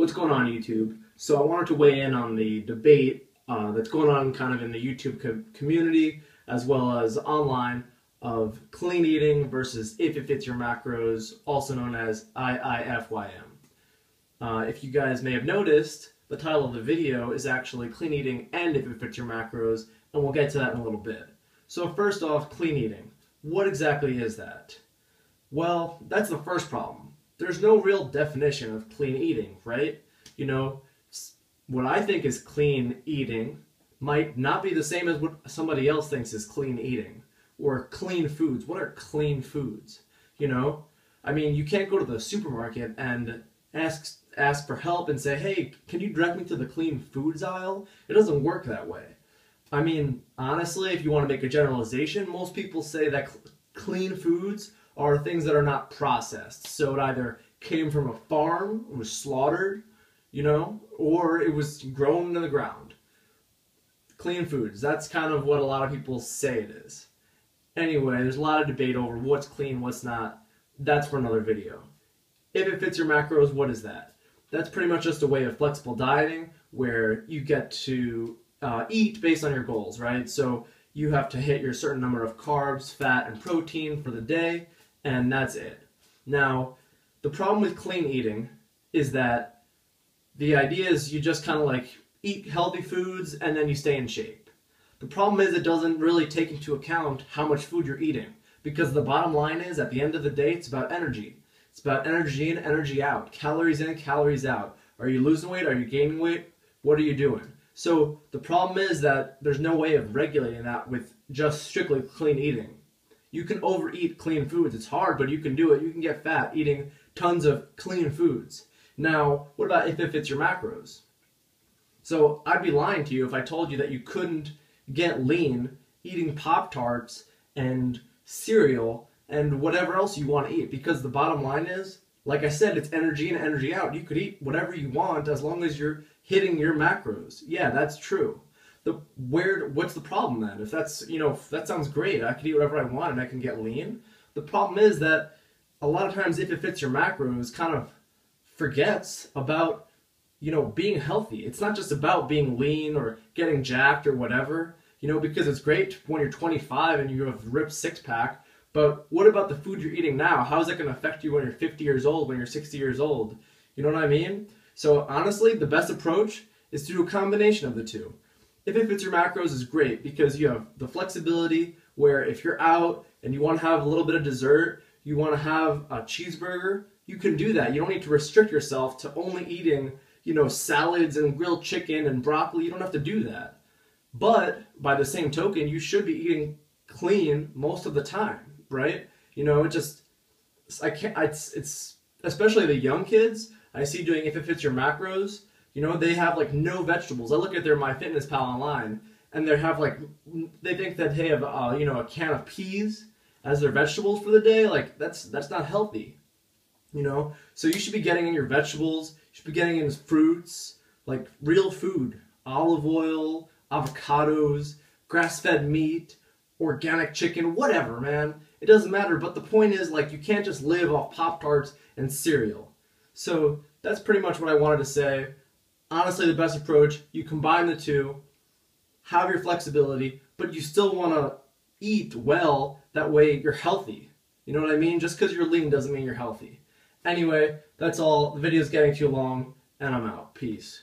What's going on, YouTube? So I wanted to weigh in on the debate that's going on kind of in the YouTube community as well as online of clean eating versus if it fits your macros, also known as IIFYM. If you guys may have noticed, the title of the video is actually clean eating and if it fits your macros, and we'll get to that in a little bit. So first off, clean eating. What exactly is that? Well, that's the first problem. There's no real definition of clean eating, right? You know, what I think is clean eating might not be the same as what somebody else thinks is clean eating. Or clean foods. What are clean foods? You know? I mean, you can't go to the supermarket and ask for help and say, hey, can you direct me to the clean foods aisle? It doesn't work that way. I mean, honestly, if you want to make a generalization, most people say that clean foods are things that are not processed. So it either came from a farm, it was slaughtered, you know, or it was grown into the ground. Clean foods, that's kind of what a lot of people say it is. Anyway, there's a lot of debate over what's clean, what's not. That's for another video. If it fits your macros, what is that? That's pretty much just a way of flexible dieting where you get to eat based on your goals, right? So you have to hit your certain number of carbs, fat, and protein for the day, and that's it. Now, the problem with clean eating is that the idea is you just kind of like eat healthy foods and then you stay in shape. The problem is it doesn't really take into account how much food you're eating, because the bottom line is at the end of the day it's about energy. It's about energy in, energy out, calories in, calories out. Are you losing weight? Are you gaining weight? What are you doing? So the problem is that there's no way of regulating that with just strictly clean eating. You can overeat clean foods. It's hard, but you can do it. You can get fat eating tons of clean foods. Now, what about if it fits your macros? So I'd be lying to you if I told you that you couldn't get lean eating Pop-Tarts and cereal and whatever else you want to eat, because the bottom line is, like I said, it's energy in, energy out. You could eat whatever you want as long as you're hitting your macros. Yeah, that's true. What's the problem then? If that's, you know, if that sounds great, I can eat whatever I want and I can get lean. The problem is that a lot of times if it fits your macros kind of forgets about, you know, being healthy. It's not just about being lean or getting jacked or whatever, you know, because it's great when you're 25 and you have a ripped six-pack, but what about the food you're eating now? How is that going to affect you when you're 50 years old, when you're 60 years old? You know what I mean? So honestly, the best approach is to do a combination of the two. If it fits your macros is great because you have the flexibility where if you're out and you want to have a little bit of dessert, you want to have a cheeseburger, you can do that. You don't need to restrict yourself to only eating, you know, salads and grilled chicken and broccoli. You don't have to do that. But by the same token, you should be eating clean most of the time, right? You know, it's especially the young kids I see doing if it fits your macros. You know, they have like no vegetables. I look at their MyFitnessPal online, and they have like, they think that they have you know, a can of peas as their vegetables for the day. Like that's not healthy, you know. So you should be getting in your vegetables. You should be getting in fruits, like real food, olive oil, avocados, grass-fed meat, organic chicken, whatever, man. It doesn't matter. But the point is, like, you can't just live off Pop-Tarts and cereal. So that's pretty much what I wanted to say. Honestly, the best approach, you combine the two, have your flexibility, but you still want to eat well, that way you're healthy. You know what I mean? Just because you're lean doesn't mean you're healthy. Anyway, that's all. The video's getting too long, and I'm out. Peace.